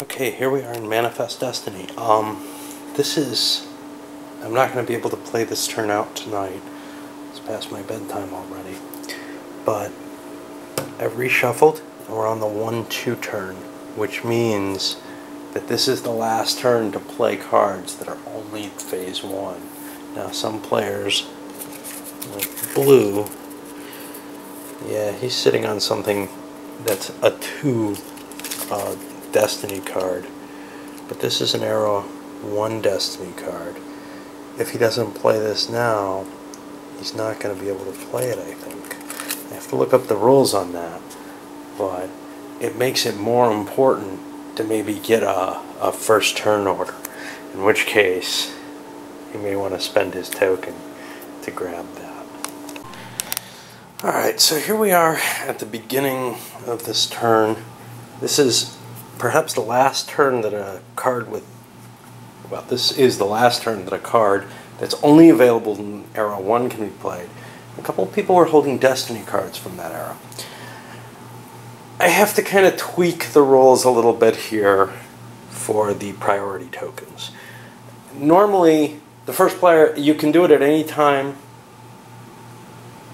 Okay, here we are in Manifest Destiny. I'm not going to be able to play this turn out tonight. It's past my bedtime already. But I've reshuffled, and we're on the 1-2 turn, which means that this is the last turn to play cards that are only phase 1. Now, some players, like Blue, yeah, he's sitting on something that's a 2 Destiny card, but this is an Era 1 Destiny card. If he doesn't play this now, he's not going to be able to play it, I think. I have to look up the rules on that, but it makes it more important to maybe get a first turn order, in which case he may want to spend his token to grab that. Alright, so here we are at the beginning of this turn. This is perhaps the last turn that a card with, well, this is the last turn that a card that's only available in Era 1 can be played. A couple of people were holding Destiny cards from that era. I have to kind of tweak the rules a little bit here for the priority tokens. Normally, the first player, you can do it at any time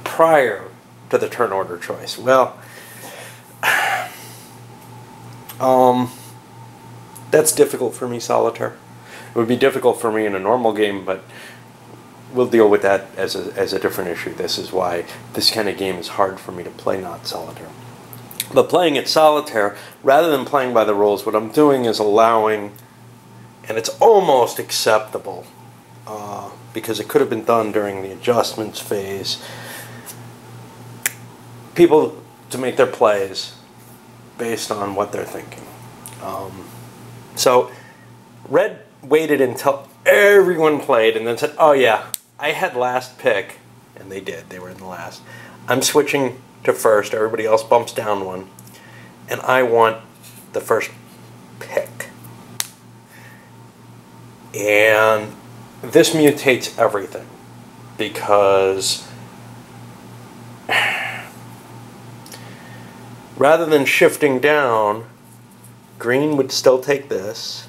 prior to the turn order choice. Well, that's difficult for me, Solitaire. It would be difficult for me in a normal game, but we'll deal with that as a different issue. This is why this kind of game is hard for me to play not Solitaire. But playing it Solitaire, rather than playing by the rules, what I'm doing is allowing, and it's almost acceptable, because it could have been done during the adjustments phase, people to make their plays based on what they're thinking. So Red waited until everyone played and then said, oh yeah, I had last pick, and they did. They were in the last. I'm switching to first. Everybody else bumps down one, and I want the first pick. And this mutates everything, because rather than shifting down, green would still take this.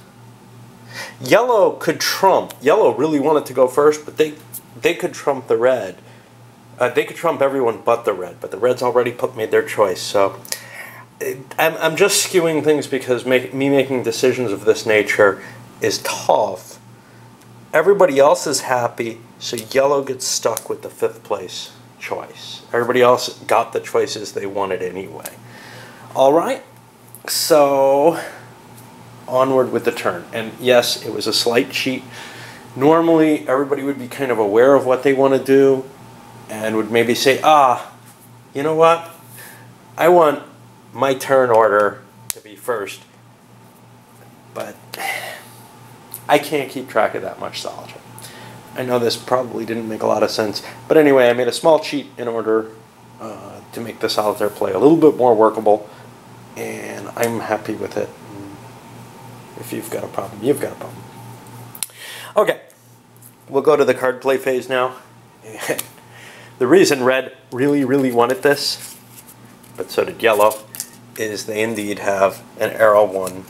Yellow could trump. Yellow really wanted to go first, but they could trump the red. They could trump everyone but the red, but the red's already made their choice. So I'm just skewing things because me making decisions of this nature is tough. Everybody else is happy, so yellow gets stuck with the 5th place choice. Everybody else got the choices they wanted anyway. Alright, so onward with the turn. And yes, it was a slight cheat. Normally, everybody would be kind of aware of what they want to do and would maybe say, you know what? I want my turn order to be first, but I can't keep track of that much Solitaire. I know this probably didn't make a lot of sense, but anyway, I made a small cheat in order to make the Solitaire play a little bit more workable, and I'm happy with it. If you've got a problem, you've got a problem. Okay, we'll go to the card play phase now. The reason Red really, really wanted this, but so did Yellow, is they indeed have an Era 1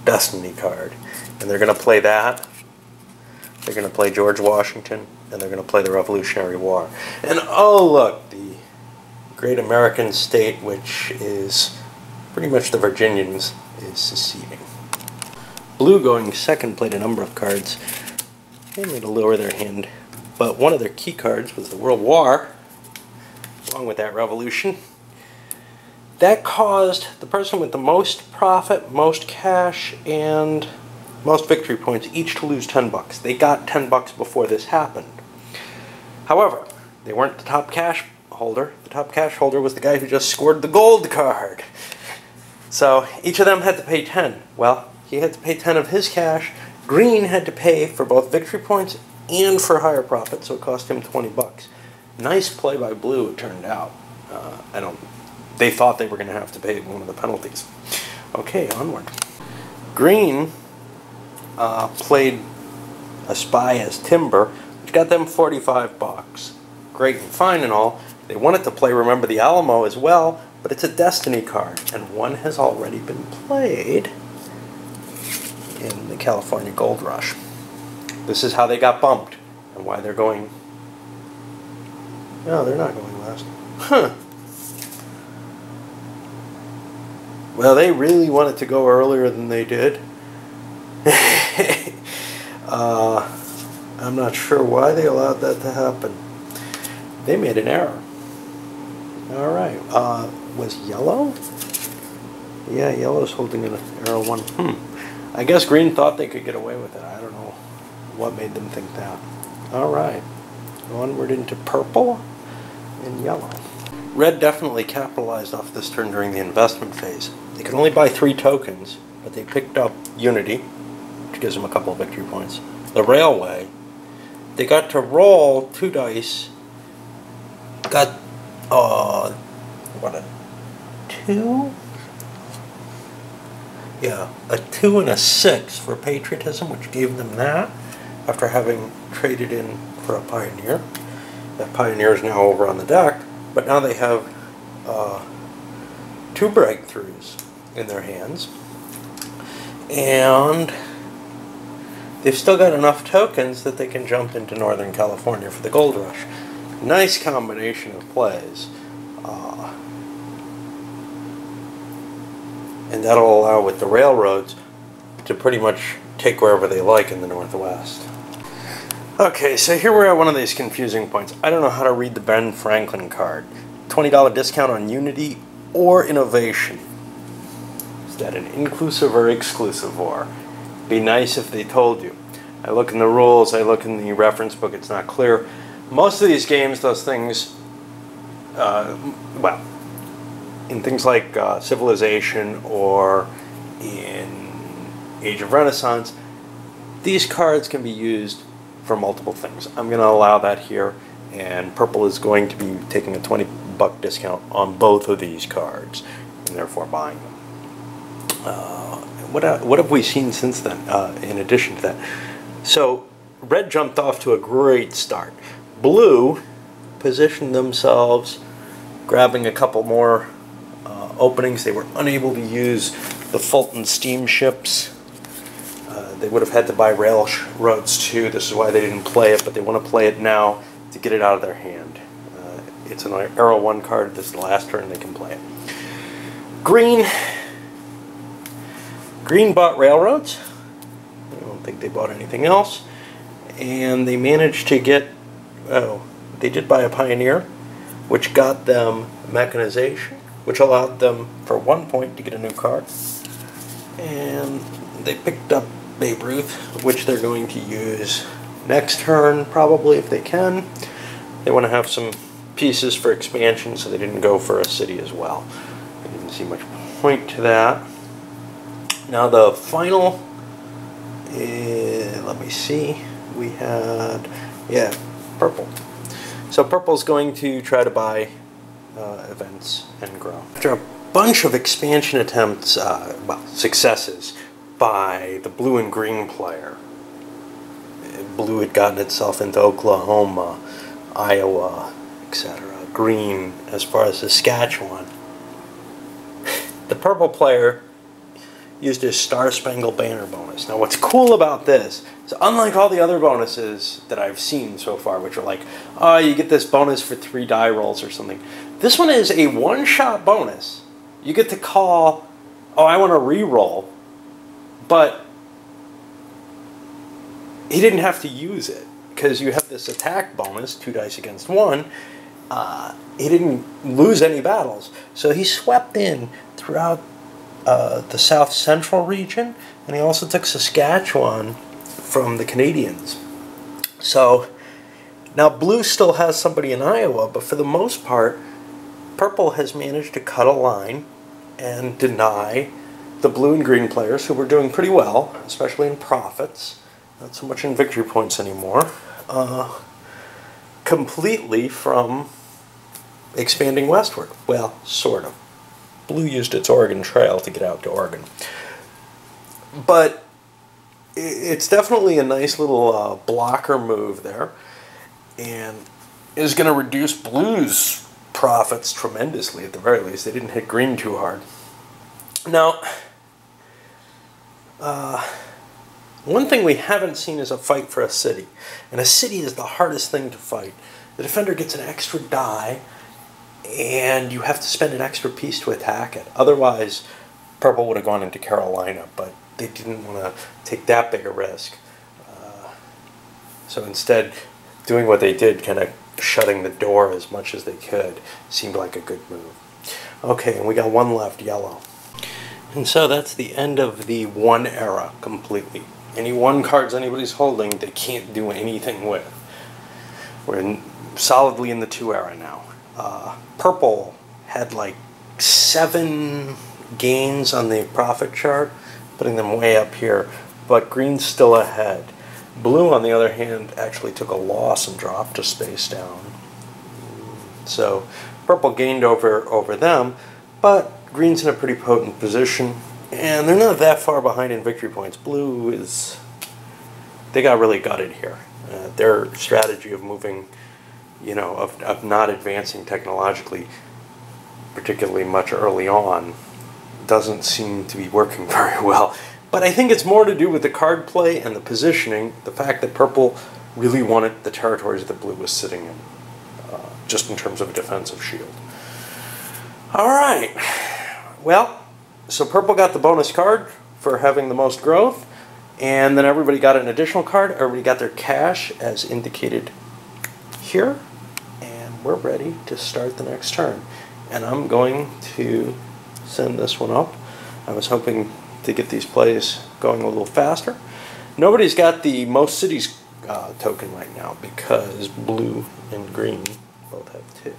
Destiny card. And they're going to play that. They're going to play George Washington, and they're going to play the Revolutionary War. And oh look, the great American state, which is pretty much the Virginians, is seceding. Blue, going second, played a number of cards, mainly to lower their hand, but one of their key cards was the World War, along with that Revolution. That caused the person with the most profit, most cash, and most victory points each to lose 10 bucks. They got 10 bucks before this happened. However, they weren't the top cash holder. The top cash holder was the guy who just scored the gold card. So each of them had to pay 10. Well, he had to pay 10 of his cash. Green had to pay for both victory points and for higher profit, so it cost him 20 bucks. Nice play by Blue, it turned out. They thought they were going to have to pay one of the penalties. Okay, onward. Green played a spy as Timber, which got them 45 bucks. Great and fine and all. They wanted to play Remember the Alamo as well, but it's a Destiny card, and one has already been played in the California Gold Rush. This is how they got bumped, and why they're going... No, they're not going last. Huh. Well, they really wanted to go earlier than they did. I'm not sure why they allowed that to happen. They made an error. Alright, was yellow? Yeah, yellow's holding an arrow 1. I guess green thought they could get away with it. I don't know what made them think that. Alright, onward into purple and yellow. Red definitely capitalized off this turn during the investment phase. They could only buy 3 tokens, but they picked up Unity, which gives them a couple of victory points. The Railway, they got to roll 2 dice, got, what, a 2? Yeah, a 2 and a 6 for patriotism, which gave them that, after having traded in for a Pioneer. That Pioneer is now over on the deck, but now they have 2 breakthroughs in their hands, and they've still got enough tokens that they can jump into Northern California for the Gold Rush. Nice combination of plays. And that'll allow with the railroads to pretty much take wherever they like in the Northwest. Okay, so here we're at one of these confusing points. I don't know how to read the Ben Franklin card. $20 discount on Unity or Innovation. Is that an inclusive or exclusive or? Be nice if they told you. I look in the rules, I look in the reference book, it's not clear. Most of these games, those things, well, in things like Civilization or in Age of Renaissance, these cards can be used for multiple things. I'm going to allow that here, and Purple is going to be taking a $20 discount on both of these cards, and therefore buying them. What have we seen since then, in addition to that? So, Red jumped off to a great start. Blue positioned themselves, grabbing a couple more openings. They were unable to use the Fulton steamships. They would have had to buy railroads too. This is why they didn't play it, but they want to play it now to get it out of their hand. It's an Arrow 1 card. This is the last turn they can play it. Green bought railroads. I don't think they bought anything else. And they managed to get, oh, they did buy a Pioneer, which got them mechanization, which allowed them for 1 point to get a new card. And they picked up Babe Ruth, which they're going to use next turn, probably, if they can. They want to have some pieces for expansion, so they didn't go for a city as well. I didn't see much point to that. Now the final, let me see, we had, yeah, Purple. So Purple's going to try to buy events and grow. After a bunch of expansion attempts, well, successes, by the blue and green player. Blue had gotten itself into Oklahoma, Iowa, etc. Green as far as Saskatchewan. The purple player used his Star Spangled Banner bonus. Now what's cool about this is, unlike all the other bonuses that I've seen so far, which are like, oh, you get this bonus for 3 die rolls or something, this one is a one-shot bonus. You get to call, oh, I want to re-roll, but he didn't have to use it because you have this attack bonus, 2 dice against 1. He didn't lose any battles, so he swept in throughout the South Central region, and he also took Saskatchewan from the Canadians. So now blue still has somebody in Iowa, but for the most part, purple has managed to cut a line and deny the blue and green players, who were doing pretty well, especially in profits, not so much in victory points anymore, completely from expanding westward. Well, sort of. Blue used its Oregon Trail to get out to Oregon. But it's definitely a nice little blocker move there, and is going to reduce Blue's profits tremendously at the very least. They didn't hit green too hard. Now, one thing we haven't seen is a fight for a city. And a city is the hardest thing to fight. The defender gets an extra die, and you have to spend an extra piece to attack it. Otherwise, purple would have gone into Carolina, but they didn't want to take that big a risk. So instead, doing what they did, kind of shutting the door as much as they could, seemed like a good move. Okay, and we got one left, yellow. And so that's the end of the one era completely. Any one cards anybody's holding, they can't do anything with. We're solidly in the two era now. Purple had like 7 gains on the profit chart, putting them way up here, but green's still ahead. Blue, on the other hand, actually took a loss and dropped a space down. So purple gained over them, but green's in a pretty potent position, and they're not that far behind in victory points. Blue is, they got really gutted here. Their strategy of moving, you know, of not advancing technologically particularly much early on doesn't seem to be working very well. But I think it's more to do with the card play and the positioning, the fact that purple really wanted the territories that blue was sitting in, just in terms of a defensive shield. All right. Well, so purple got the bonus card for having the most growth, and then everybody got an additional card. Everybody got their cash as indicated here, and we're ready to start the next turn. And I'm going to send this one up. I was hoping to get these plays going a little faster. Nobody's got the most cities token right now because blue and green both have 2.